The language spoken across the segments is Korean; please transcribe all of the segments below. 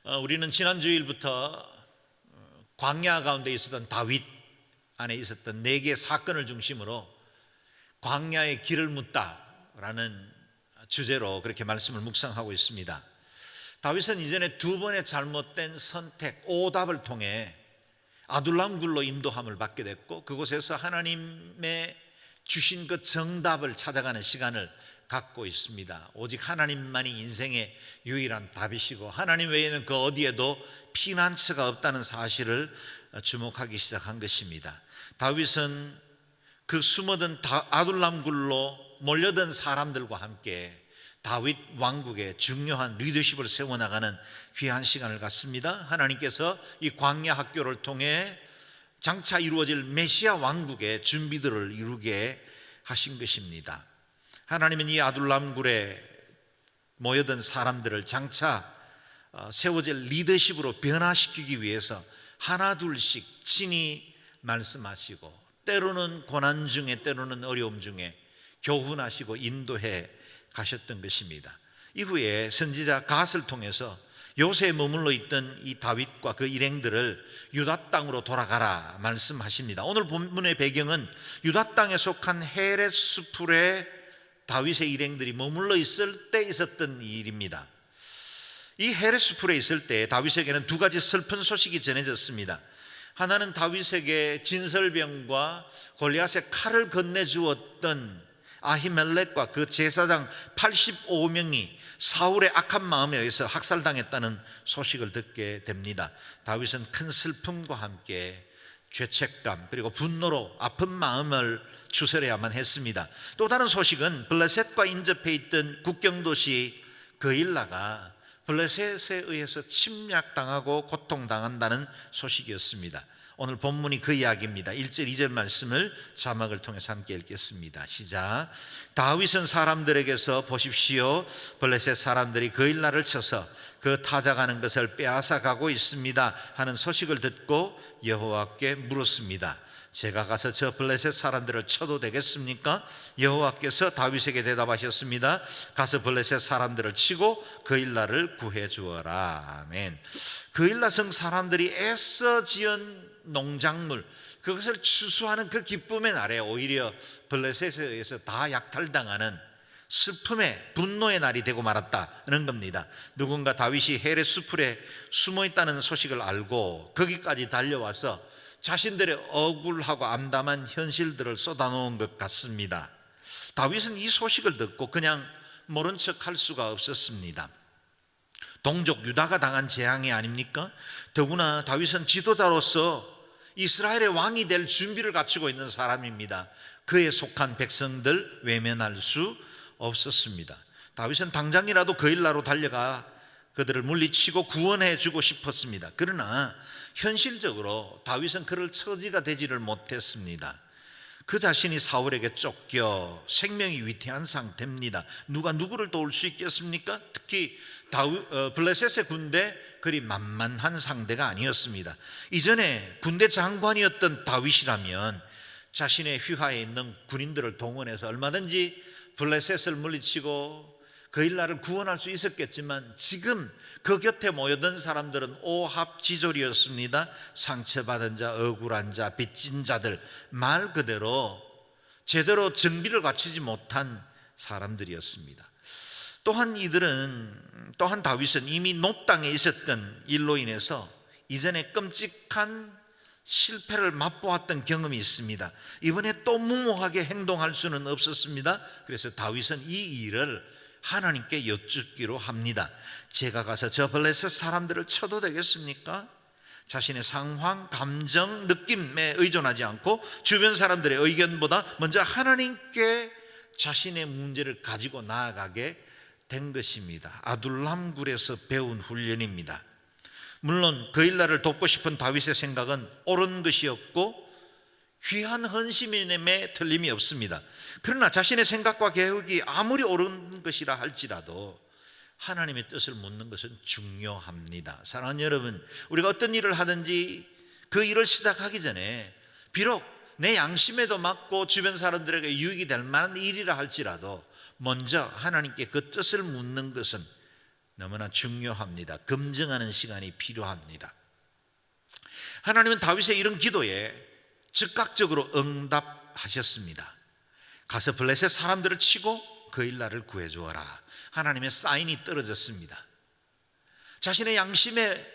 우리는 지난 주일부터 광야 가운데 있었던 다윗 안에 있었던 4개의 사건을 중심으로 광야의 길을 묻다라는 주제로 그렇게 말씀을 묵상하고 있습니다. 다윗은 이전에 2번의 잘못된 선택, 오답을 통해 아둘람 굴로 인도함을 받게 됐고, 그곳에서 하나님의 주신 그 정답을 찾아가는 시간을 갖고 있습니다. 오직 하나님만이 인생의 유일한 답이시고 하나님 외에는 그 어디에도 피난처가 없다는 사실을 주목하기 시작한 것입니다. 다윗은 그 숨어든 아둘람 굴로 몰려든 사람들과 함께 다윗 왕국의 중요한 리더십을 세워나가는 귀한 시간을 갖습니다. 하나님께서 이 광야 학교를 통해 장차 이루어질 메시아 왕국의 준비들을 이루게 하신 것입니다. 하나님은 이 아둘람 굴에 모여든 사람들을 장차 세워질 리더십으로 변화시키기 위해서 하나둘씩 친히 말씀하시고, 때로는 고난 중에 때로는 어려움 중에 교훈하시고 인도해 가셨던 것입니다. 이후에 선지자 갓을 통해서 요새에 머물러 있던 이 다윗과 그 일행들을 유다 땅으로 돌아가라 말씀하십니다. 오늘 본문의 배경은 유다 땅에 속한 헤렛수풀에 다윗의 일행들이 머물러 있을 때 있었던 일입니다. 이 헤렛수풀에 있을 때 다윗에게는 2가지 슬픈 소식이 전해졌습니다. 하나는 다윗에게 진설병과 골리앗의 칼을 건네주었던 아히멜렉과 그 제사장 85명이 사울의 악한 마음에 의해서 학살당했다는 소식을 듣게 됩니다. 다윗은 큰 슬픔과 함께 죄책감 그리고 분노로 아픈 마음을 추스려야만 했습니다. 또 다른 소식은 블레셋과 인접해 있던 국경도시 그일라가 블레셋에 의해서 침략당하고 고통당한다는 소식이었습니다. 오늘 본문이 그 이야기입니다. 1절 2절 말씀을 자막을 통해서 함께 읽겠습니다. 시작. 다윗은 사람들에게서 보십시오, 블레셋 사람들이 그일라를 쳐서 그 타작하는 것을 빼앗아 가고 있습니다 하는 소식을 듣고 여호와께 물었습니다. 제가 가서 저 블레셋 사람들을 쳐도 되겠습니까? 여호와께서 다윗에게 대답하셨습니다. 가서 블레셋 사람들을 치고 그일라를 구해 주어라. 아멘. 그일라 성 사람들이 애써 지은 농작물, 그것을 추수하는 그 기쁨의 날에 오히려 블레셋에 의해서 다 약탈당하는 슬픔의 분노의 날이 되고 말았다는 겁니다. 누군가 다윗이 헤렛수풀에 숨어 있다는 소식을 알고 거기까지 달려와서 자신들의 억울하고 암담한 현실들을 쏟아놓은 것 같습니다. 다윗은 이 소식을 듣고 그냥 모른 척할 수가 없었습니다. 동족 유다가 당한 재앙이 아닙니까? 더구나 다윗은 지도자로서 이스라엘의 왕이 될 준비를 갖추고 있는 사람입니다. 그에 속한 백성들 외면할 수 없었습니다. 다윗은 당장이라도 그일라로 달려가 그들을 물리치고 구원해 주고 싶었습니다. 그러나 현실적으로 다윗은 그럴 처지가 되지를 못했습니다. 그 자신이 사울에게 쫓겨 생명이 위태한 상태입니다. 누가 누구를 도울 수 있겠습니까? 특히 블레셋의 군대 그리 만만한 상대가 아니었습니다. 이전에 군대 장관이었던 다윗이라면 자신의 휘하에 있는 군인들을 동원해서 얼마든지 블레셋을 물리치고 그일라를 구원할 수 있었겠지만, 지금 그 곁에 모여든 사람들은 오합지졸이었습니다. 상처받은 자, 억울한 자, 빚진 자들, 말 그대로 제대로 정비를 갖추지 못한 사람들이었습니다. 또한 다윗은 이미 노 땅에 있었던 일로 인해서 이전에 끔찍한 실패를 맛보았던 경험이 있습니다. 이번에 또 무모하게 행동할 수는 없었습니다. 그래서 다윗은 이 일을 하나님께 여쭙기로 합니다. 제가 가서 저 블레셋 사람들을 쳐도 되겠습니까? 자신의 상황, 감정, 느낌에 의존하지 않고 주변 사람들의 의견보다 먼저 하나님께 자신의 문제를 가지고 나아가게 된 것입니다. 아둘람 굴에서 배운 훈련입니다. 물론 그일라를 돕고 싶은 다윗의 생각은 옳은 것이었고 귀한 헌신임에 틀림이 없습니다. 그러나 자신의 생각과 계획이 아무리 옳은 것이라 할지라도 하나님의 뜻을 묻는 것은 중요합니다. 사랑하는 여러분, 우리가 어떤 일을 하든지 그 일을 시작하기 전에 비록 내 양심에도 맞고 주변 사람들에게 유익이 될 만한 일이라 할지라도 먼저 하나님께 그 뜻을 묻는 것은 너무나 중요합니다. 검증하는 시간이 필요합니다. 하나님은 다윗의 이런 기도에 즉각적으로 응답하셨습니다. 가서 블레셋 사람들을 치고 그 일날을 구해주어라. 하나님의 사인이 떨어졌습니다. 자신의 양심의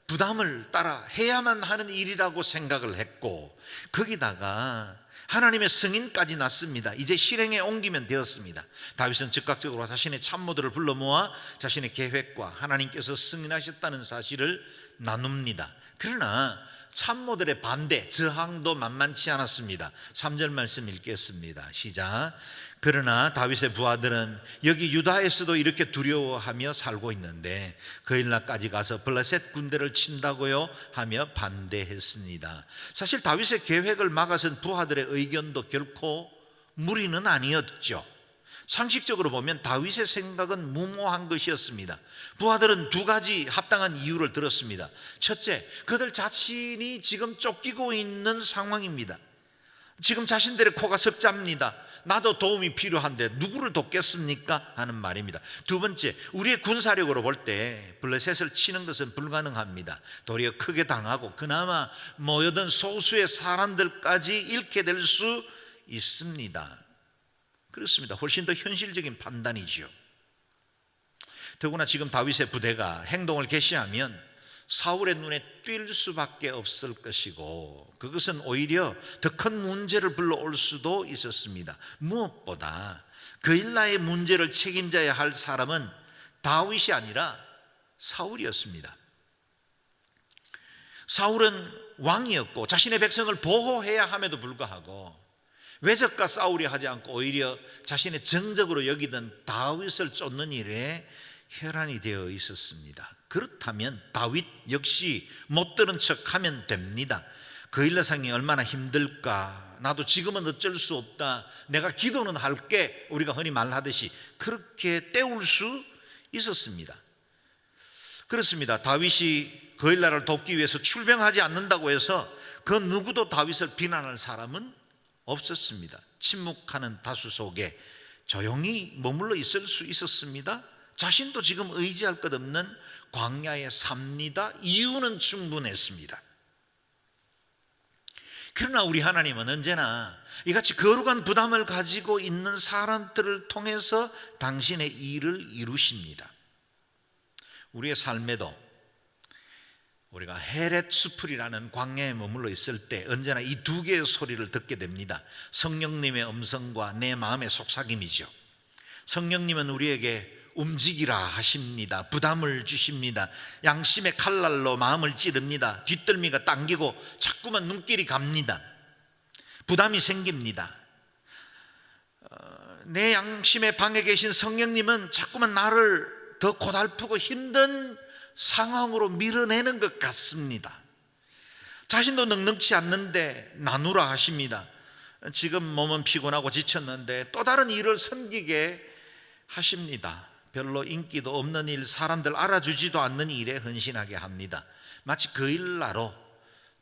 부담을 따라 해야만 하는 일이라고 생각을 했고, 거기다가 하나님의 승인까지 났습니다. 이제 실행에 옮기면 되었습니다. 다윗은 즉각적으로 자신의 참모들을 불러 모아 자신의 계획과 하나님께서 승인하셨다는 사실을 나눕니다. 그러나 참모들의 반대, 저항도 만만치 않았습니다. 3절 말씀 읽겠습니다. 시작. 그러나 다윗의 부하들은 여기 유다에서도 이렇게 두려워하며 살고 있는데 그 일날까지 가서 블레셋 군대를 친다고요? 하며 반대했습니다. 사실 다윗의 계획을 막아선 부하들의 의견도 결코 무리는 아니었죠. 상식적으로 보면 다윗의 생각은 무모한 것이었습니다. 부하들은 두 가지 합당한 이유를 들었습니다. 첫째, 그들 자신이 지금 쫓기고 있는 상황입니다. 지금 자신들의 코가 석잡니다. 나도 도움이 필요한데 누구를 돕겠습니까? 하는 말입니다. 두 번째, 우리의 군사력으로 볼 때 블레셋을 치는 것은 불가능합니다. 도리어 크게 당하고 그나마 모여든 소수의 사람들까지 잃게 될 수 있습니다. 그렇습니다. 훨씬 더 현실적인 판단이죠. 더구나 지금 다윗의 부대가 행동을 개시하면 사울의 눈에 띌 수밖에 없을 것이고, 그것은 오히려 더 큰 문제를 불러올 수도 있었습니다. 무엇보다 그 일나의 문제를 책임져야 할 사람은 다윗이 아니라 사울이었습니다. 사울은 왕이었고 자신의 백성을 보호해야 함에도 불구하고 외적과 싸우려 하지 않고 오히려 자신의 정적으로 여기던 다윗을 쫓는 일에 혈안이 되어 있었습니다. 그렇다면 다윗 역시 못 들은 척하면 됩니다. 그 일러상이 얼마나 힘들까, 나도 지금은 어쩔 수 없다, 내가 기도는 할게, 우리가 흔히 말하듯이 그렇게 때울 수 있었습니다. 그렇습니다. 다윗이 그 일날을 돕기 위해서 출병하지 않는다고 해서 그 누구도 다윗을 비난할 사람은 없었습니다. 침묵하는 다수 속에 조용히 머물러 있을 수 있었습니다. 자신도 지금 의지할 것 없는 광야에 삽니다. 이유는 충분했습니다. 그러나 우리 하나님은 언제나 이같이 거룩한 부담을 가지고 있는 사람들을 통해서 당신의 일을 이루십니다. 우리의 삶에도 우리가 헤렛 수풀이라는 광야에 머물러 있을 때 언제나 이 두 개의 소리를 듣게 됩니다. 성령님의 음성과 내 마음의 속삭임이죠. 성령님은 우리에게 움직이라 하십니다. 부담을 주십니다. 양심의 칼날로 마음을 찌릅니다. 뒷덜미가 당기고 자꾸만 눈길이 갑니다. 부담이 생깁니다. 내 양심의 방에 계신 성령님은 자꾸만 나를 더 고달프고 힘든 상황으로 밀어내는 것 같습니다. 자신도 넉넉치 않는데 나누라 하십니다. 지금 몸은 피곤하고 지쳤는데 또 다른 일을 섬기게 하십니다. 별로 인기도 없는 일, 사람들 알아주지도 않는 일에 헌신하게 합니다. 마치 그 일나로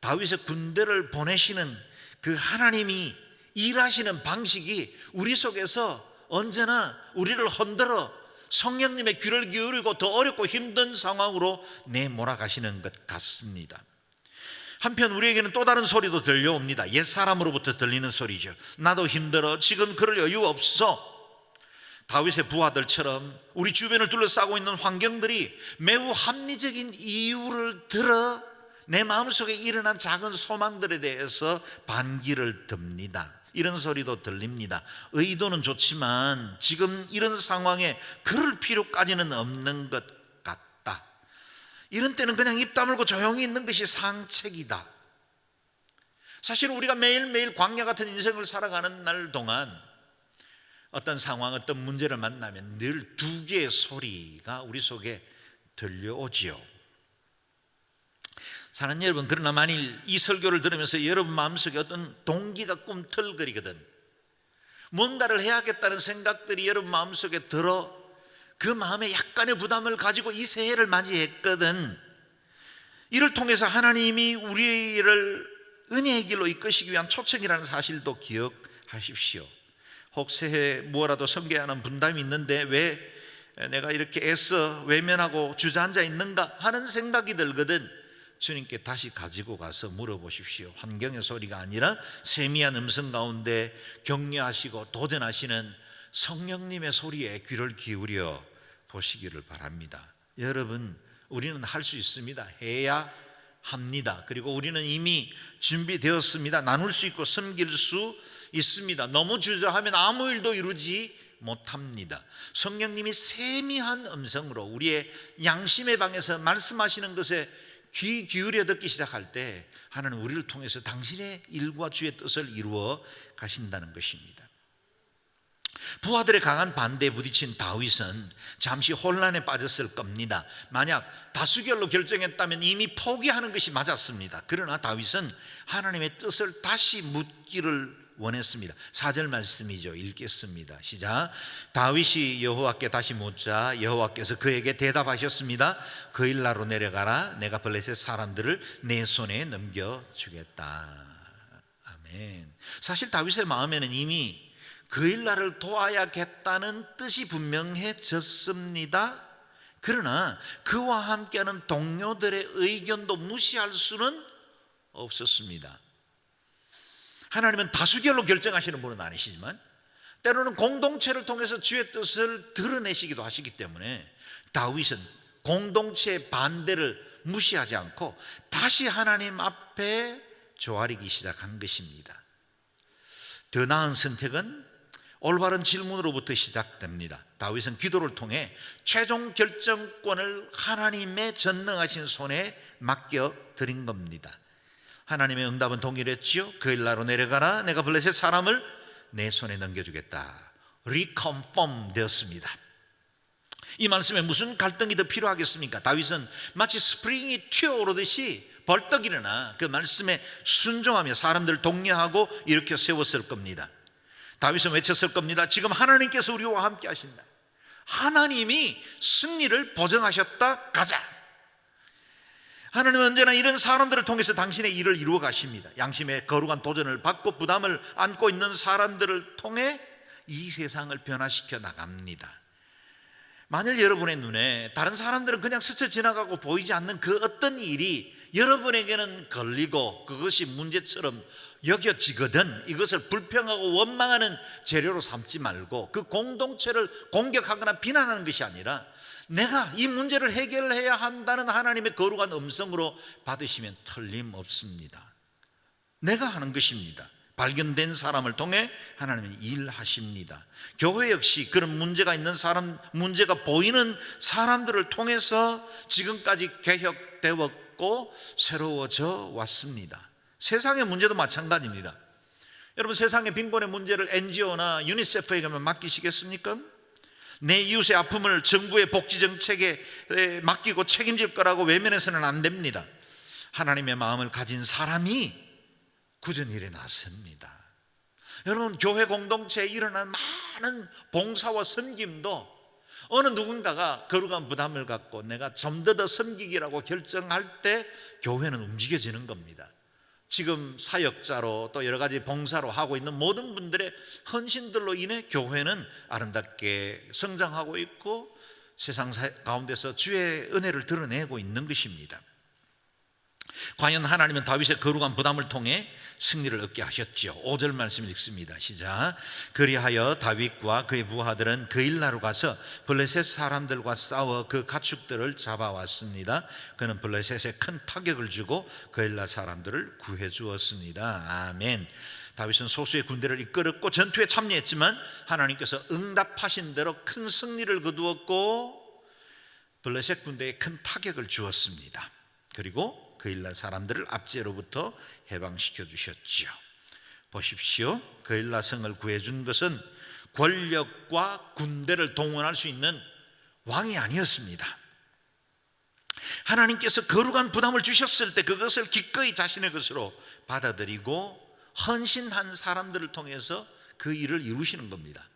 다윗의 군대를 보내시는 그 하나님이 일하시는 방식이 우리 속에서 언제나 우리를 흔들어 성령님의 귀를 기울이고 더 어렵고 힘든 상황으로 내몰아가시는 것 같습니다. 한편 우리에게는 또 다른 소리도 들려옵니다. 옛사람으로부터 들리는 소리죠. 나도 힘들어, 지금 그럴 여유 없어. 다윗의 부하들처럼 우리 주변을 둘러싸고 있는 환경들이 매우 합리적인 이유를 들어 내 마음속에 일어난 작은 소망들에 대해서 반기를 듭니다. 이런 소리도 들립니다. 의도는 좋지만 지금 이런 상황에 그럴 필요까지는 없는 것 같다. 이런 때는 그냥 입 다물고 조용히 있는 것이 상책이다. 사실 우리가 매일매일 광야 같은 인생을 살아가는 날 동안 어떤 상황, 어떤 문제를 만나면 늘 두 개의 소리가 우리 속에 들려오지요. 사랑하는 여러분, 그러나 만일 이 설교를 들으면서 여러분 마음속에 어떤 동기가 꿈틀거리거든, 뭔가를 해야겠다는 생각들이 여러분 마음속에 들어 그 마음에 약간의 부담을 가지고 이 새해를 맞이했거든, 이를 통해서 하나님이 우리를 은혜의 길로 이끄시기 위한 초청이라는 사실도 기억하십시오. 혹 새해 무엇라도 섬겨야 하는 분담이 있는데 왜 내가 이렇게 애써 외면하고 주저앉아 있는가 하는 생각이 들거든 주님께 다시 가지고 가서 물어보십시오. 환경의 소리가 아니라 세미한 음성 가운데 격려하시고 도전하시는 성령님의 소리에 귀를 기울여 보시기를 바랍니다. 여러분, 우리는 할 수 있습니다. 해야 합니다. 그리고 우리는 이미 준비되었습니다. 나눌 수 있고 섬길 수 있습니다. 너무 주저하면 아무 일도 이루지 못합니다. 성령님이 세미한 음성으로 우리의 양심의 방에서 말씀하시는 것에 귀 기울여 듣기 시작할 때 하나님 우리를 통해서 당신의 일과 주의 뜻을 이루어 가신다는 것입니다. 부하들의 강한 반대에 부딪힌 다윗은 잠시 혼란에 빠졌을 겁니다. 만약 다수결로 결정했다면 이미 포기하는 것이 맞았습니다. 그러나 다윗은 하나님의 뜻을 다시 묻기를 원했습니다. 4절 말씀이죠. 읽겠습니다. 시작. 다윗이 여호와께 다시 묻자 여호와께서 그에게 대답하셨습니다. 그 일나로 내려가라. 내가 블레셋 사람들을 내 손에 넘겨주겠다. 아멘. 사실 다윗의 마음에는 이미 그 일나를 도와야겠다는 뜻이 분명해졌습니다. 그러나 그와 함께하는 동료들의 의견도 무시할 수는 없었습니다. 하나님은 다수결로 결정하시는 분은 아니시지만 때로는 공동체를 통해서 주의 뜻을 드러내시기도 하시기 때문에 다윗은 공동체의 반대를 무시하지 않고 다시 하나님 앞에 조아리기 시작한 것입니다. 더 나은 선택은 올바른 질문으로부터 시작됩니다. 다윗은 기도를 통해 최종 결정권을 하나님의 전능하신 손에 맡겨드린 겁니다. 하나님의 응답은 동일했지요. 그 일나로 내려가라. 내가 블레셋 사람을 내 손에 넘겨주겠다. 리컨펌 되었습니다. 이 말씀에 무슨 갈등이 더 필요하겠습니까? 다윗은 마치 스프링이 튀어오르듯이 벌떡 일어나 그 말씀에 순종하며 사람들을 독려하고 일으켜 세웠을 겁니다. 다윗은 외쳤을 겁니다. 지금 하나님께서 우리와 함께 하신다. 하나님이 승리를 보증하셨다. 가자. 하나님은 언제나 이런 사람들을 통해서 당신의 일을 이루어 가십니다. 양심의 거룩한 도전을 받고 부담을 안고 있는 사람들을 통해 이 세상을 변화시켜 나갑니다. 만일 여러분의 눈에 다른 사람들은 그냥 스쳐 지나가고 보이지 않는 그 어떤 일이 여러분에게는 걸리고 그것이 문제처럼 여겨지거든 이것을 불평하고 원망하는 재료로 삼지 말고 그 공동체를 공격하거나 비난하는 것이 아니라 내가 이 문제를 해결해야 한다는 하나님의 거룩한 음성으로 받으시면 틀림없습니다. 내가 하는 것입니다. 발견된 사람을 통해 하나님은 일하십니다. 교회 역시 그런 문제가 있는 사람, 문제가 보이는 사람들을 통해서 지금까지 개혁되었고 새로워져 왔습니다. 세상의 문제도 마찬가지입니다. 여러분, 세상의 빈곤의 문제를 NGO나 유니세프에게만 맡기시겠습니까? 내 이웃의 아픔을 정부의 복지 정책에 맡기고 책임질 거라고 외면해서는 안 됩니다. 하나님의 마음을 가진 사람이 굳은 일에 나섭니다. 여러분, 교회 공동체에 일어난 많은 봉사와 섬김도 어느 누군가가 거룩한 부담을 갖고 내가 좀 더 섬기기라고 결정할 때 교회는 움직여지는 겁니다. 지금 사역자로 또 여러 가지 봉사로 하고 있는 모든 분들의 헌신들로 인해 교회는 아름답게 성장하고 있고 세상 가운데서 주의 은혜를 드러내고 있는 것입니다. 과연 하나님은 다윗의 거룩한 부담을 통해 승리를 얻게 하셨지요. 5절 말씀 읽습니다. 시작. 그리하여 다윗과 그의 부하들은 그 일나로 가서 블레셋 사람들과 싸워 그 가축들을 잡아왔습니다. 그는 블레셋에 큰 타격을 주고 그 일나 사람들을 구해 주었습니다. 아멘. 다윗은 소수의 군대를 이끌었고 전투에 참여했지만 하나님께서 응답하신 대로 큰 승리를 거두었고 블레셋 군대에 큰 타격을 주었습니다. 그리고 그 일나 사람들을 압제로부터 해방시켜 주셨지요. 보십시오. 그 일나 성을 구해준 것은 권력과 군대를 동원할 수 있는 왕이 아니었습니다. 하나님께서 거룩한 부담을 주셨을 때 그것을 기꺼이 자신의 것으로 받아들이고 헌신한 사람들을 통해서 그 일을 이루시는 겁니다.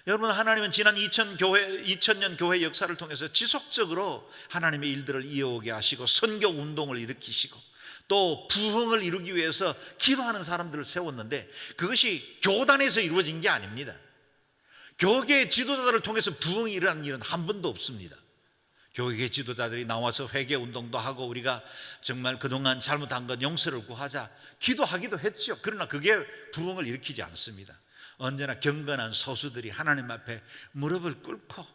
여러분, 하나님은 지난 2000년 교회 역사를 통해서 지속적으로 하나님의 일들을 이어오게 하시고 선교 운동을 일으키시고 또 부흥을 이루기 위해서 기도하는 사람들을 세웠는데 그것이 교단에서 이루어진 게 아닙니다. 교회의 지도자들을 통해서 부흥이 일어나는 일은 한 번도 없습니다. 교회의 지도자들이 나와서 회개 운동도 하고 우리가 정말 그동안 잘못한 것 용서를 구하자 기도하기도 했죠. 그러나 그게 부흥을 일으키지 않습니다. 언제나 경건한 소수들이 하나님 앞에 무릎을 꿇고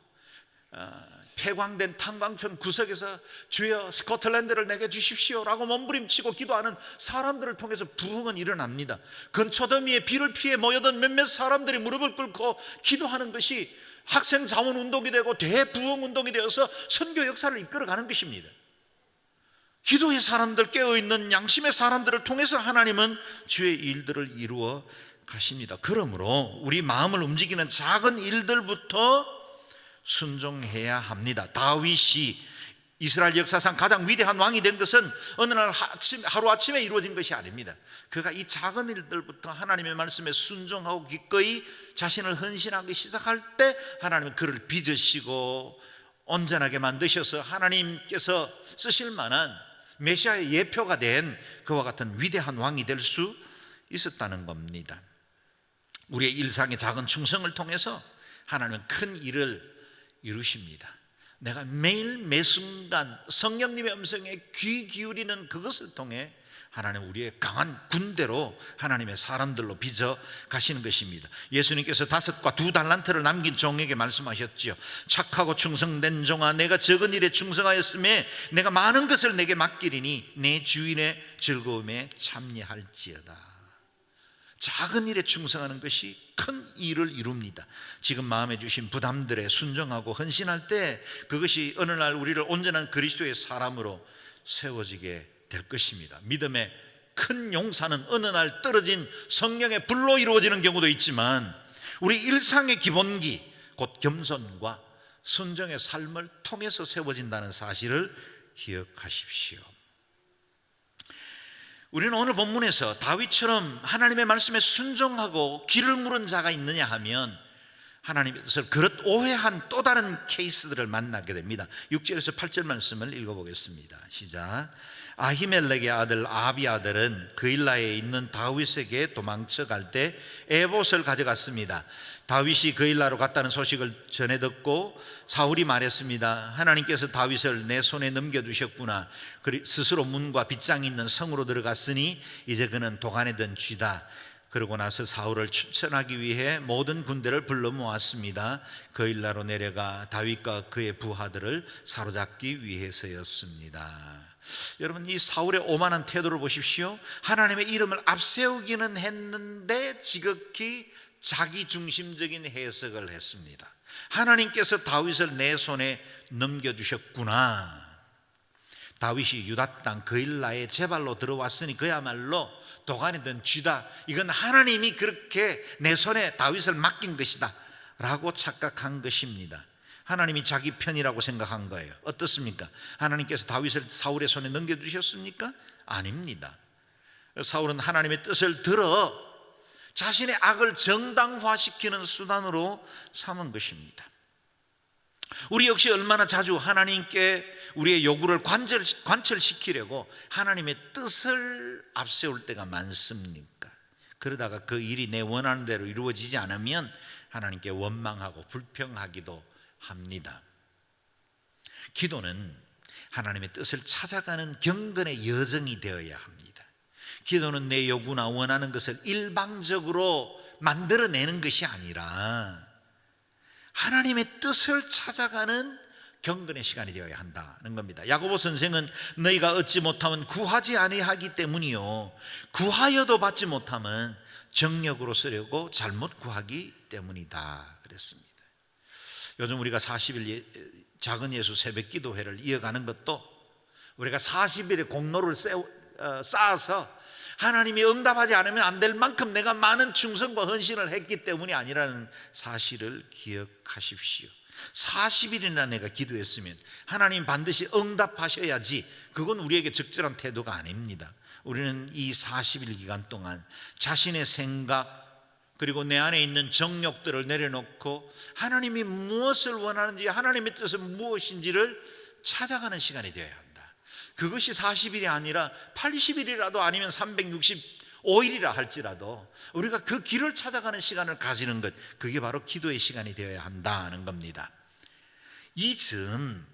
폐광된 탄광촌 구석에서 주여 스코틀랜드를 내게 주십시오라고 몸부림치고 기도하는 사람들을 통해서 부흥은 일어납니다. 근초더미에 비를 피해 모여든 몇몇 사람들이 무릎을 꿇고 기도하는 것이 학생 자원 운동이 되고 대부흥 운동이 되어서 선교 역사를 이끌어가는 것입니다. 기도의 사람들, 깨어있는 양심의 사람들을 통해서 하나님은 주의 일들을 이루어 가십니다. 그러므로 우리 마음을 움직이는 작은 일들부터 순종해야 합니다. 다윗이 이스라엘 역사상 가장 위대한 왕이 된 것은 어느 날 하루아침에 이루어진 것이 아닙니다. 그가 이 작은 일들부터 하나님의 말씀에 순종하고 기꺼이 자신을 헌신하기 시작할 때 하나님은 그를 빚으시고 온전하게 만드셔서 하나님께서 쓰실 만한 메시아의 예표가 된 그와 같은 위대한 왕이 될 수 있었다는 겁니다. 우리의 일상의 작은 충성을 통해서 하나님은 큰 일을 이루십니다. 내가 매일 매순간 성령님의 음성에 귀 기울이는 그것을 통해 하나님 우리의 강한 군대로 하나님의 사람들로 빚어 가시는 것입니다. 예수님께서 5과 2달란트를 남긴 종에게 말씀하셨죠. 착하고 충성된 종아, 내가 적은 일에 충성하였음에 내가 많은 것을 내게 맡기리니 내 주인의 즐거움에 참여할지어다. 작은 일에 충성하는 것이 큰 일을 이룹니다. 지금 마음에 주신 부담들에 순종하고 헌신할 때 그것이 어느 날 우리를 온전한 그리스도의 사람으로 세워지게 될 것입니다. 믿음의 큰 용사는 어느 날 떨어진 성령의 불로 이루어지는 경우도 있지만 우리 일상의 기본기 곧 겸손과 순종의 삶을 통해서 세워진다는 사실을 기억하십시오. 우리는 오늘 본문에서 다윗처럼 하나님의 말씀에 순종하고 길을 물은 자가 있느냐 하면 하나님의 뜻을 그릇 오해한 또 다른 케이스들을 만나게 됩니다. 6절에서 8절 말씀을 읽어보겠습니다. 시작. 아히멜렉의 아들 아비아들은 그일라에 있는 다윗에게 도망쳐 갈 때 에봇을 가져갔습니다. 다윗이 그일라로 갔다는 소식을 전해 듣고 사울이 말했습니다. 하나님께서 다윗을 내 손에 넘겨주셨구나. 스스로 문과 빗장이 있는 성으로 들어갔으니 이제 그는 도간에 든 쥐다. 그러고 나서 사울을 추천하기 위해 모든 군대를 불러 모았습니다. 그일라로 내려가 다윗과 그의 부하들을 사로잡기 위해서였습니다. 여러분, 이 사울의 오만한 태도를 보십시오. 하나님의 이름을 앞세우기는 했는데 지극히 자기 중심적인 해석을 했습니다. 하나님께서 다윗을 내 손에 넘겨주셨구나. 다윗이 유다 땅 그일라의 제발로 들어왔으니 그야말로 도간에 든 쥐다. 이건 하나님이 그렇게 내 손에 다윗을 맡긴 것이다 라고 착각한 것입니다. 하나님이 자기 편이라고 생각한 거예요. 어떻습니까? 하나님께서 다윗을 사울의 손에 넘겨주셨습니까? 아닙니다. 사울은 하나님의 뜻을 들어 자신의 악을 정당화시키는 수단으로 삼은 것입니다. 우리 역시 얼마나 자주 하나님께 우리의 요구를 관철시키려고 하나님의 뜻을 앞세울 때가 많습니까? 그러다가 그 일이 내 원하는 대로 이루어지지 않으면 하나님께 원망하고 불평하기도 합니다. 기도는 하나님의 뜻을 찾아가는 경건의 여정이 되어야 합니다. 기도는 내 요구나 원하는 것을 일방적으로 만들어내는 것이 아니라 하나님의 뜻을 찾아가는 경건의 시간이 되어야 한다는 겁니다. 야고보 선생은 너희가 얻지 못하면 구하지 아니하기 때문이요 구하여도 받지 못하면 정력으로 쓰려고 잘못 구하기 때문이다 그랬습니다. 요즘 우리가 40일 작은 예수 새벽 기도회를 이어가는 것도 우리가 40일의 공로를 쌓아서 하나님이 응답하지 않으면 안 될 만큼 내가 많은 충성과 헌신을 했기 때문이 아니라는 사실을 기억하십시오. 40일이나 내가 기도했으면 하나님 반드시 응답하셔야지, 그건 우리에게 적절한 태도가 아닙니다. 우리는 이 40일 기간 동안 자신의 생각 그리고 내 안에 있는 정욕들을 내려놓고 하나님이 무엇을 원하는지, 하나님의 뜻은 무엇인지를 찾아가는 시간이 되어야 한다. 그것이 40일이 아니라 80일이라도 아니면 365 5일이라 할지라도 우리가 그 길을 찾아가는 시간을 가지는 것, 그게 바로 기도의 시간이 되어야 한다는 겁니다. 이즈음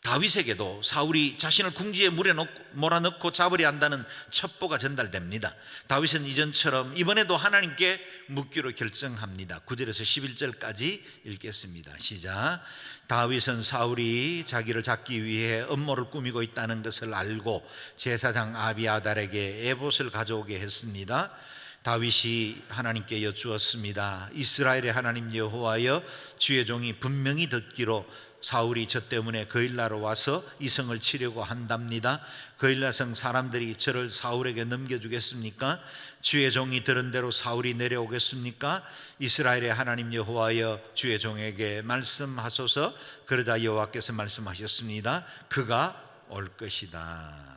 다윗에게도 사울이 자신을 궁지에 물에 몰아넣고 잡으려 한다는 첩보가 전달됩니다. 다윗은 이전처럼 이번에도 하나님께 묻기로 결정합니다. 9절에서 11절까지 읽겠습니다. 시작. 다윗은 사울이 자기를 잡기 위해 음모를 꾸미고 있다는 것을 알고 제사장 아비아달에게 에봇을 가져오게 했습니다. 다윗이 하나님께 여쭈었습니다. 이스라엘의 하나님 여호와여, 주의 종이 분명히 듣기로 사울이 저 때문에 그일라로 와서 이 성을 치려고 한답니다. 그일라 성 사람들이 저를 사울에게 넘겨주겠습니까? 주의 종이 들은 대로 사울이 내려오겠습니까? 이스라엘의 하나님 여호와여, 주의 종에게 말씀하소서. 그러자 여호와께서 말씀하셨습니다. 그가 올 것이다.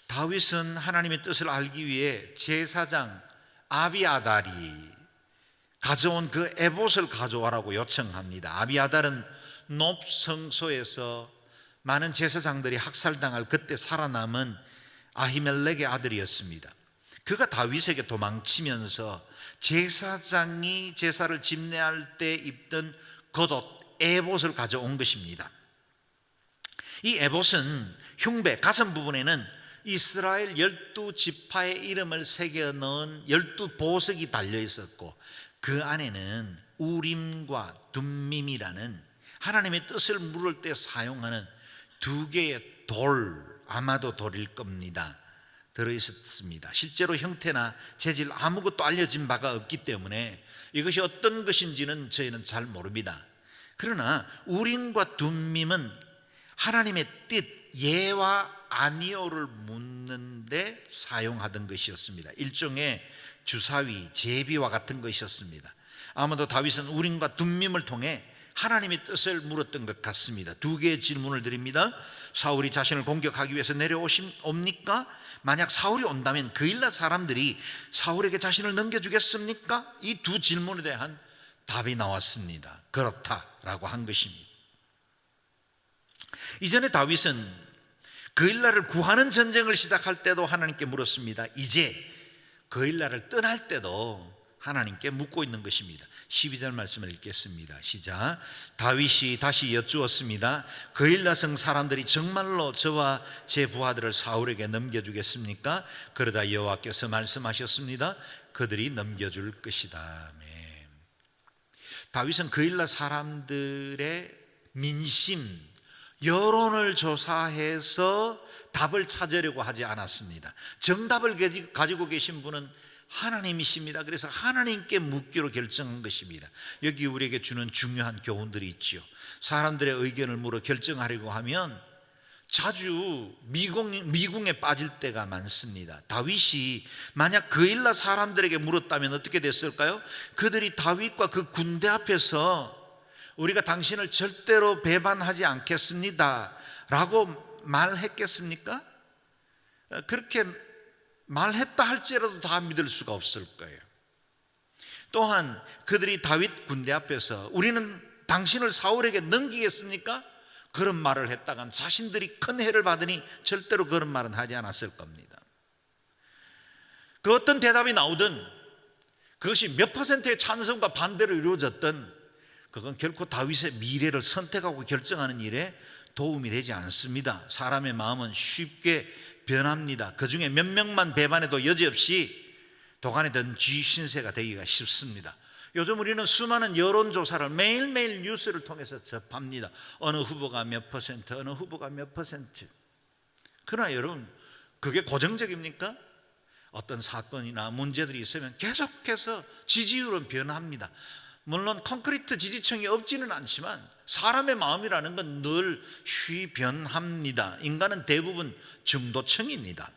다윗은 하나님의 뜻을 알기 위해 제사장 아비아달이 가져온 그 에봇을 가져와라고 요청합니다. 아비아달은 높 성소에서 많은 제사장들이 학살당할 그때 살아남은 아히멜렉의 아들이었습니다. 그가 다윗에게 도망치면서 제사장이 제사를 집례할 때 입던 겉옷 에봇을 가져온 것입니다. 이 에봇은 흉배, 가슴 부분에는 이스라엘 12지파의 이름을 새겨 넣은 12보석이 달려 있었고, 그 안에는 우림과 둠밈이라는 하나님의 뜻을 물을 때 사용하는 두 개의 돌, 아마도 돌일 겁니다, 들어있었습니다. 실제로 형태나 재질 아무것도 알려진 바가 없기 때문에 이것이 어떤 것인지는 저희는 잘 모릅니다. 그러나 우림과 둠밈은 하나님의 뜻, 예와 아니오를 묻는데 사용하던 것이었습니다. 일종의 주사위, 제비와 같은 것이었습니다. 아마도 다윗은 우림과 둠밈을 통해 하나님의 뜻을 물었던 것 같습니다. 두 개의 질문을 드립니다. 사울이 자신을 공격하기 위해서 내려옵니까? 만약 사울이 온다면 그일라 사람들이 사울에게 자신을 넘겨주겠습니까? 이 두 질문에 대한 답이 나왔습니다. 그렇다라고 한 것입니다. 이전에 다윗은 그일라를 구하는 전쟁을 시작할 때도 하나님께 물었습니다. 이제 그일라를 떠날 때도 하나님께 묻고 있는 것입니다. 12절 말씀을 읽겠습니다. 시작. 다윗이 다시 여쭈었습니다. 그일라성 사람들이 정말로 저와 제 부하들을 사울에게 넘겨주겠습니까? 그러자 여호와께서 말씀하셨습니다. 그들이 넘겨줄 것이다. 아멘. 다윗은 그일라 사람들의 민심, 여론을 조사해서 답을 찾으려고 하지 않았습니다. 정답을 가지고 계신 분은 하나님이십니다. 그래서 하나님께 묻기로 결정한 것입니다. 여기 우리에게 주는 중요한 교훈들이 있죠. 사람들의 의견을 물어 결정하려고 하면 자주 미궁에 빠질 때가 많습니다. 다윗이 만약 그일라 사람들에게 물었다면 어떻게 됐을까요? 그들이 다윗과 그 군대 앞에서 우리가 당신을 절대로 배반하지 않겠습니다 라고 말했겠습니까? 그렇게 말했다 할지라도 다 믿을 수가 없을 거예요. 또한 그들이 다윗 군대 앞에서 우리는 당신을 사울에게 넘기겠습니까? 그런 말을 했다간 자신들이 큰 해를 받으니 절대로 그런 말은 하지 않았을 겁니다. 그 어떤 대답이 나오든 그것이 몇 퍼센트의 찬성과 반대로 이루어졌든 그건 결코 다윗의 미래를 선택하고 결정하는 일에 도움이 되지 않습니다. 사람의 마음은 쉽게 변합니다. 그 중에 몇 명만 배반해도 여지없이 도간에 든 쥐신세가 되기가 쉽습니다. 요즘 우리는 수많은 여론조사를 매일매일 뉴스를 통해서 접합니다. 어느 후보가 몇 퍼센트, 어느 후보가 몇 퍼센트. 그러나 여러분, 그게 고정적입니까? 어떤 사건이나 문제들이 있으면 계속해서 지지율은 변합니다. 물론 콘크리트 지지층이 없지는 않지만 사람의 마음이라는 건 늘 휘변합니다. 인간은 대부분 중도층입니다.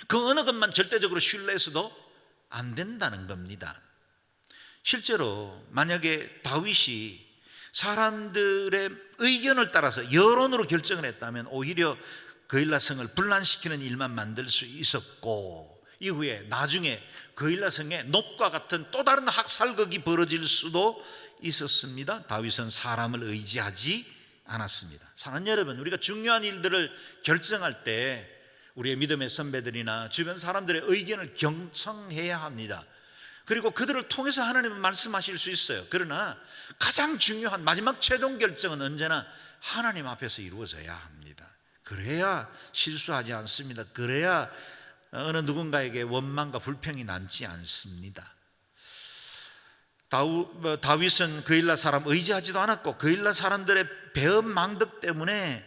그 어느 것만 절대적으로 신뢰해서도 안 된다는 겁니다. 실제로 만약에 다윗이 사람들의 의견을 따라서 여론으로 결정을 했다면 오히려 그일라성을 분란시키는 일만 만들 수 있었고, 이후에 나중에 그일라성에 놋과 같은 또 다른 학살극이 벌어질 수도 있었습니다. 다윗은 사람을 의지하지 않았습니다. 사랑하는 여러분, 우리가 중요한 일들을 결정할 때 우리의 믿음의 선배들이나 주변 사람들의 의견을 경청해야 합니다. 그리고 그들을 통해서 하나님은 말씀하실 수 있어요. 그러나 가장 중요한 마지막 최종 결정은 언제나 하나님 앞에서 이루어져야 합니다. 그래야 실수하지 않습니다. 그래야 어느 누군가에게 원망과 불평이 남지 않습니다. 다윗은 그일라 사람 의지하지도 않았고 그일라 사람들의 배은망덕 때문에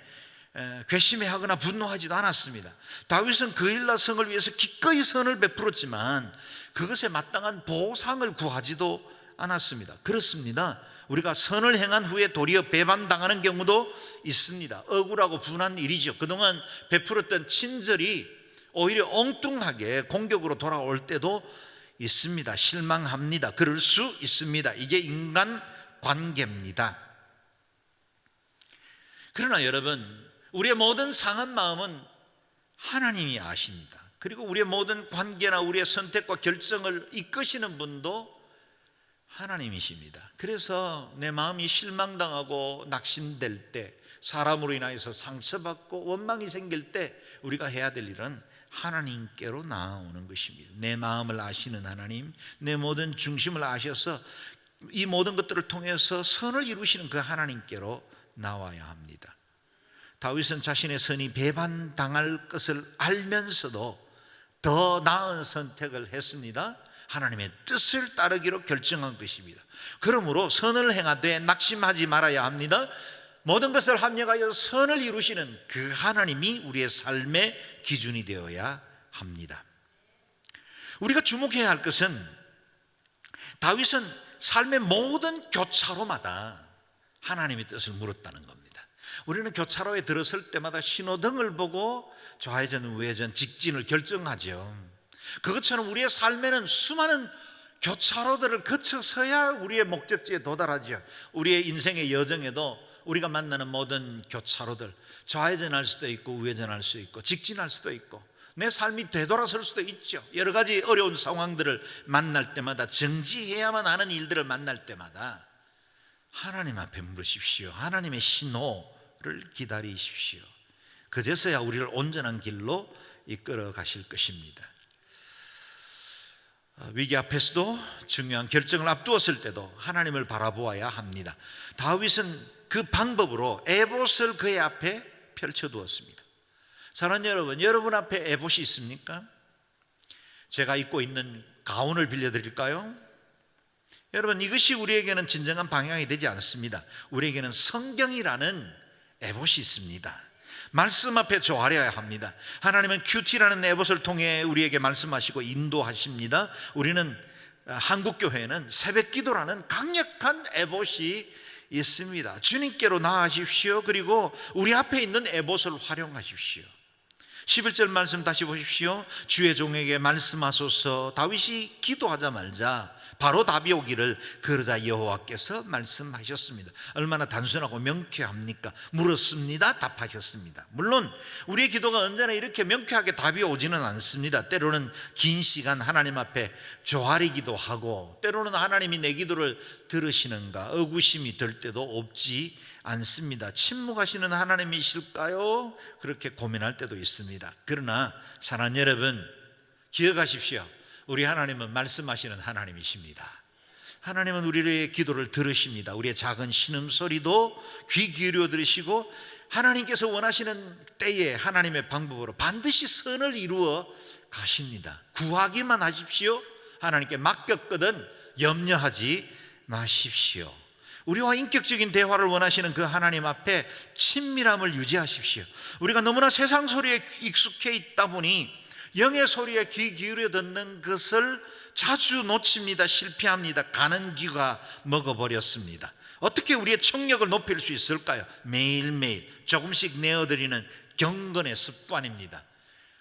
괘씸해하거나 분노하지도 않았습니다. 다윗은 그일라 성을 위해서 기꺼이 선을 베풀었지만 그것에 마땅한 보상을 구하지도 않았습니다. 그렇습니다. 우리가 선을 행한 후에 도리어 배반당하는 경우도 있습니다. 억울하고 분한 일이죠. 그동안 베풀었던 친절이 오히려 엉뚱하게 공격으로 돌아올 때도 있습니다. 실망합니다. 그럴 수 있습니다. 이게 인간 관계입니다. 그러나 여러분, 우리의 모든 상한 마음은 하나님이 아십니다. 그리고 우리의 모든 관계나 우리의 선택과 결정을 이끄시는 분도 하나님이십니다. 그래서 내 마음이 실망당하고 낙심될 때, 사람으로 인하여서 상처받고 원망이 생길 때 우리가 해야 될 일은 하나님께로 나아오는 것입니다. 내 마음을 아시는 하나님, 내 모든 중심을 아셔서 이 모든 것들을 통해서 선을 이루시는 그 하나님께로 나와야 합니다. 다윗은 자신의 선이 배반당할 것을 알면서도 더 나은 선택을 했습니다. 하나님의 뜻을 따르기로 결정한 것입니다. 그러므로 선을 행하되 낙심하지 말아야 합니다. 모든 것을 합력하여 선을 이루시는 그 하나님이 우리의 삶의 기준이 되어야 합니다. 우리가 주목해야 할 것은 다윗은 삶의 모든 교차로마다 하나님의 뜻을 물었다는 겁니다. 우리는 교차로에 들어설 때마다 신호등을 보고 좌회전, 우회전, 직진을 결정하죠. 그것처럼 우리의 삶에는 수많은 교차로들을 거쳐서야 우리의 목적지에 도달하죠. 우리의 인생의 여정에도 우리가 만나는 모든 교차로들, 좌회전할 수도 있고 우회전할 수 있고 직진할 수도 있고 내 삶이 되돌아설 수도 있죠. 여러 가지 어려운 상황들을 만날 때마다, 정지해야만 하는 일들을 만날 때마다 하나님 앞에 물으십시오. 하나님의 신호를 기다리십시오. 그제서야 우리를 온전한 길로 이끌어 가실 것입니다. 위기 앞에서도 중요한 결정을 앞두었을 때도 하나님을 바라보아야 합니다. 다윗은 그 방법으로 에봇을 그의 앞에 펼쳐두었습니다. 사랑하는 여러분, 여러분 앞에 에봇이 있습니까? 제가 입고 있는 가운을 빌려드릴까요? 여러분, 이것이 우리에게는 진정한 방향이 되지 않습니다. 우리에게는 성경이라는 에봇이 있습니다. 말씀 앞에 조아려야 합니다. 하나님은 큐티라는 에봇을 통해 우리에게 말씀하시고 인도하십니다. 우리는 한국교회는 새벽기도라는 강력한 에봇이 있습니다. 주님께로 나아가십시오. 그리고 우리 앞에 있는 에봇을 활용하십시오. 11절 말씀 다시 보십시오. 주의 종에게 말씀하소서. 다윗이 기도하자마자 바로 답이 오기를 그러자 여호와께서 말씀하셨습니다. 얼마나 단순하고 명쾌합니까? 물었습니다, 답하셨습니다. 물론 우리의 기도가 언제나 이렇게 명쾌하게 답이 오지는 않습니다. 때로는 긴 시간 하나님 앞에 조아리기도 하고, 때로는 하나님이 내 기도를 들으시는가 의구심이 들 때도 없지 않습니다. 침묵하시는 하나님이실까요? 그렇게 고민할 때도 있습니다. 그러나 사랑하는 여러분, 기억하십시오. 우리 하나님은 말씀하시는 하나님이십니다. 하나님은 우리의 기도를 들으십니다. 우리의 작은 신음소리도 귀 기울여 들으시고, 하나님께서 원하시는 때에 하나님의 방법으로 반드시 선을 이루어 가십니다. 구하기만 하십시오. 하나님께 맡겼거든 염려하지 마십시오. 우리와 인격적인 대화를 원하시는 그 하나님 앞에 친밀함을 유지하십시오. 우리가 너무나 세상 소리에 익숙해 있다 보니 영의 소리에 귀 기울여 듣는 것을 자주 놓칩니다. 실패합니다. 가는 귀가 먹어버렸습니다. 어떻게 우리의 청력을 높일 수 있을까요? 매일매일 조금씩 내어드리는 경건의 습관입니다.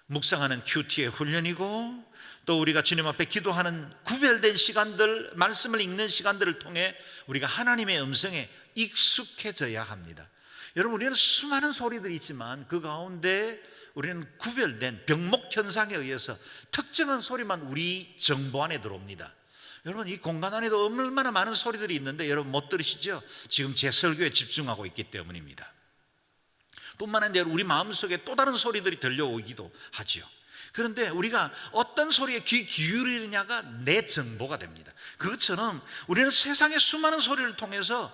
묵상하는 큐티의 훈련이고, 또 우리가 주님 앞에 기도하는 구별된 시간들, 말씀을 읽는 시간들을 통해 우리가 하나님의 음성에 익숙해져야 합니다. 여러분, 우리는 수많은 소리들이 있지만 그 가운데 우리는 구별된 병목 현상에 의해서 특정한 소리만 우리 정보 안에 들어옵니다. 여러분, 이 공간 안에도 얼마나 많은 소리들이 있는데 여러분 못 들으시죠? 지금 제 설교에 집중하고 있기 때문입니다. 뿐만 아니라 우리 마음속에 또 다른 소리들이 들려오기도 하지요. 그런데 우리가 어떤 소리에 귀 기울이느냐가 내 정보가 됩니다. 그것처럼 우리는 세상의 수많은 소리를 통해서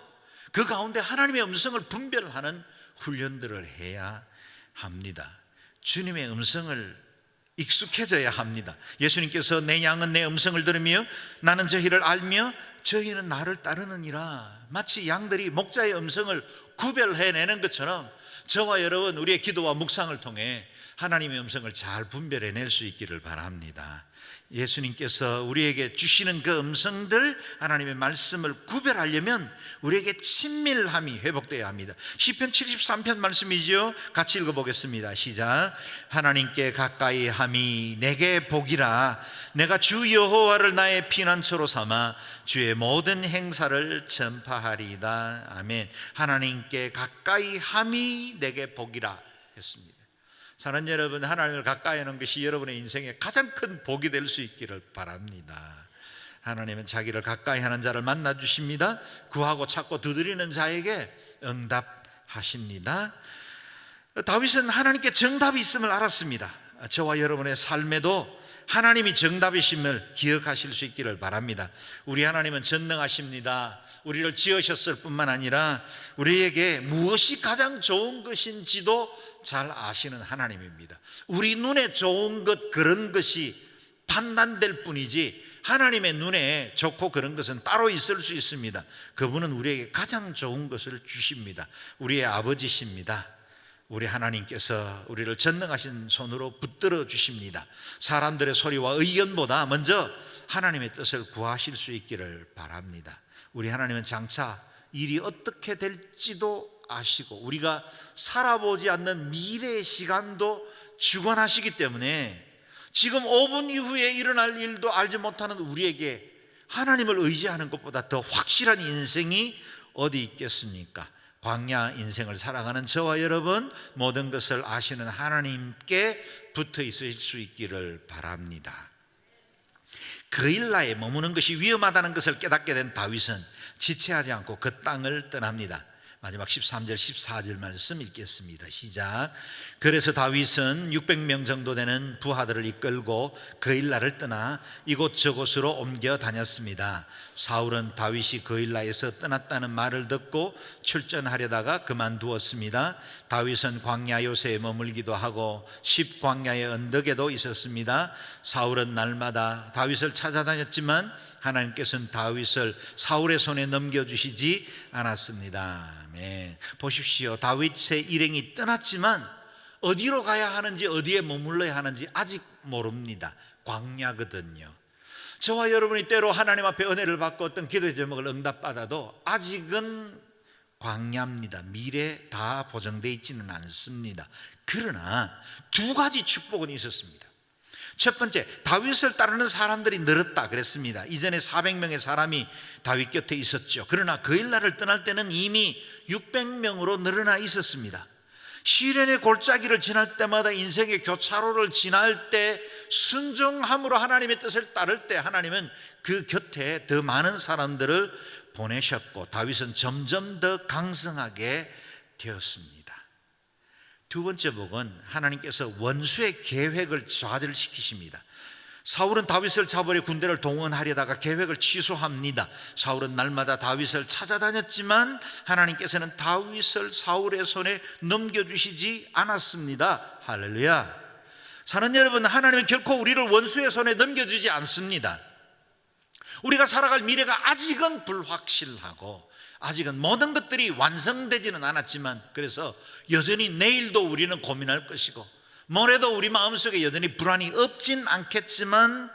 그 가운데 하나님의 음성을 분별하는 훈련들을 해야 합니다. 주님의 음성을 익숙해져야 합니다. 예수님께서 내 양은 내 음성을 들으며 나는 저희를 알며 저희는 나를 따르느니라. 마치 양들이 목자의 음성을 구별해내는 것처럼 저와 여러분, 우리의 기도와 묵상을 통해 하나님의 음성을 잘 분별해낼 수 있기를 바랍니다. 예수님께서 우리에게 주시는 그 음성들, 하나님의 말씀을 구별하려면 우리에게 친밀함이 회복되어야 합니다. 시편 73편 말씀이죠. 같이 읽어보겠습니다. 시작. 하나님께 가까이 함이 내게 복이라. 내가 주 여호와를 나의 피난처로 삼아 주의 모든 행사를 전파하리이다. 아멘. 하나님께 가까이 함이 내게 복이라 했습니다. 사랑하는 여러분, 하나님을 가까이 하는 것이 여러분의 인생에 가장 큰 복이 될 수 있기를 바랍니다. 하나님은 자기를 가까이 하는 자를 만나 주십니다. 구하고 찾고 두드리는 자에게 응답하십니다. 다윗은 하나님께 정답이 있음을 알았습니다. 저와 여러분의 삶에도 하나님이 정답이심을 기억하실 수 있기를 바랍니다. 우리 하나님은 전능하십니다. 우리를 지으셨을 뿐만 아니라 우리에게 무엇이 가장 좋은 것인지도 잘 아시는 하나님입니다. 우리 눈에 좋은 것, 그런 것이 판단될 뿐이지 하나님의 눈에 좋고 그런 것은 따로 있을 수 있습니다. 그분은 우리에게 가장 좋은 것을 주십니다. 우리의 아버지십니다. 우리 하나님께서 우리를 전능하신 손으로 붙들어 주십니다. 사람들의 소리와 의견보다 먼저 하나님의 뜻을 구하실 수 있기를 바랍니다. 우리 하나님은 장차 일이 어떻게 될지도 아시고 우리가 살아보지 않는 미래의 시간도 주관하시기 때문에 지금 5분 이후에 일어날 일도 알지 못하는 우리에게 하나님을 의지하는 것보다 더 확실한 인생이 어디 있겠습니까? 광야 인생을 살아가는 저와 여러분, 모든 것을 아시는 하나님께 붙어 있을 수 있기를 바랍니다. 그일라에 머무는 것이 위험하다는 것을 깨닫게 된 다윗은 지체하지 않고 그 땅을 떠납니다. 마지막 13절 14절 말씀 읽겠습니다. 시작. 그래서 다윗은 600명 정도 되는 부하들을 이끌고 그일라를 떠나 이곳저곳으로 옮겨 다녔습니다. 사울은 다윗이 그일라에서 떠났다는 말을 듣고 출전하려다가 그만두었습니다. 다윗은 광야 요새에 머물기도 하고 십광야의 언덕에도 있었습니다. 사울은 날마다 다윗을 찾아다녔지만 하나님께서는 다윗을 사울의 손에 넘겨주시지 않았습니다. 아멘. 보십시오. 다윗의 일행이 떠났지만 어디로 가야 하는지, 어디에 머물러야 하는지 아직 모릅니다. 광야거든요. 저와 여러분이 때로 하나님 앞에 은혜를 받고 어떤 기도의 제목을 응답받아도 아직은 광야입니다. 미래 다 보정되어 있지는 않습니다. 그러나 두 가지 축복은 있었습니다. 첫 번째, 다윗을 따르는 사람들이 늘었다 그랬습니다. 이전에 400명의 사람이 다윗 곁에 있었죠. 그러나 그일라를 떠날 때는 이미 600명으로 늘어나 있었습니다. 시련의 골짜기를 지날 때마다 인생의 교차로를 지날 때 순종함으로 하나님의 뜻을 따를 때 하나님은 그 곁에 더 많은 사람들을 보내셨고 다윗은 점점 더 강성하게 되었습니다. 두 번째 복은 하나님께서 원수의 계획을 좌절시키십니다. 사울은 다윗을 잡으려 군대를 동원하려다가 계획을 취소합니다. 사울은 날마다 다윗을 찾아다녔지만 하나님께서는 다윗을 사울의 손에 넘겨주시지 않았습니다. 할렐루야. 사랑하는 여러분, 하나님은 결코 우리를 원수의 손에 넘겨주지 않습니다. 우리가 살아갈 미래가 아직은 불확실하고 아직은 모든 것들이 완성되지는 않았지만 그래서 여전히 내일도 우리는 고민할 것이고 모레도 우리 마음속에 여전히 불안이 없진 않겠지만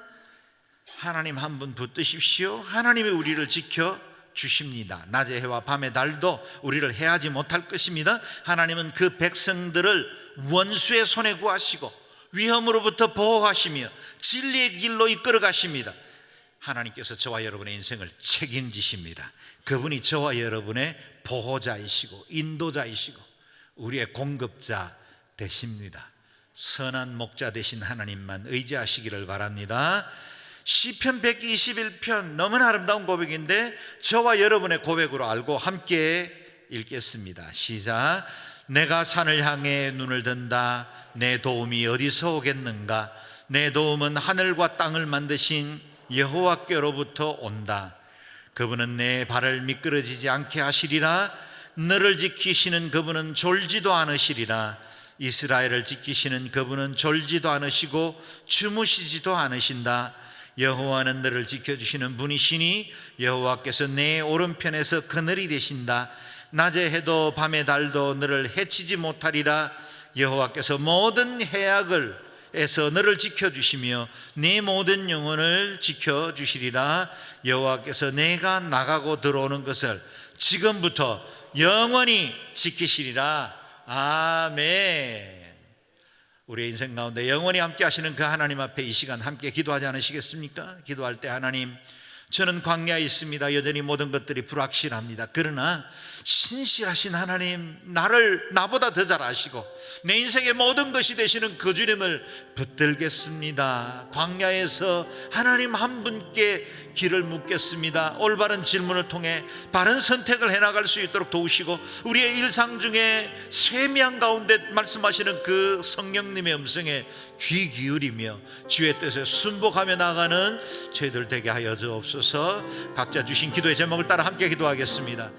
하나님 한 분 붙드십시오. 하나님이 우리를 지켜주십니다. 낮의 해와 밤의 달도 우리를 해하지 못할 것입니다. 하나님은 그 백성들을 원수의 손에 구하시고 위험으로부터 보호하시며 진리의 길로 이끌어 가십니다. 하나님께서 저와 여러분의 인생을 책임지십니다. 그분이 저와 여러분의 보호자이시고 인도자이시고 우리의 공급자 되십니다. 선한 목자 되신 하나님만 의지하시기를 바랍니다. 시편 121편 너무나 아름다운 고백인데 저와 여러분의 고백으로 알고 함께 읽겠습니다. 시작. 내가 산을 향해 눈을 든다. 내 도움이 어디서 오겠는가? 내 도움은 하늘과 땅을 만드신 여호와께로부터 온다. 그분은 내 발을 미끄러지지 않게 하시리라. 너를 지키시는 그분은 졸지도 않으시리라. 이스라엘을 지키시는 그분은 졸지도 않으시고 주무시지도 않으신다. 여호와는 너를 지켜주시는 분이시니 여호와께서 내 오른편에서 그늘이 되신다. 낮에 해도 밤에 달도 너를 해치지 못하리라. 여호와께서 모든 해악을 에서 너를 지켜주시며 네 모든 영혼을 지켜주시리라. 여호와께서 내가 나가고 들어오는 것을 지금부터 영원히 지키시리라. 아멘. 우리의 인생 가운데 영원히 함께 하시는 그 하나님 앞에 이 시간 함께 기도하지 않으시겠습니까? 기도할 때 하나님, 저는 광야에 있습니다. 여전히 모든 것들이 불확실합니다. 그러나 신실하신 하나님, 나보다 더 잘 아시고 내 인생의 모든 것이 되시는 그 주님을 붙들겠습니다. 광야에서 하나님 한 분께 길을 묻겠습니다. 올바른 질문을 통해 바른 선택을 해나갈 수 있도록 도우시고, 우리의 일상 중에 세미한 가운데 말씀하시는 그 성령님의 음성에 귀 기울이며 주의 뜻에 순복하며 나가는 저희들 되게 하여 주옵소서. 각자 주신 기도의 제목을 따라 함께 기도하겠습니다.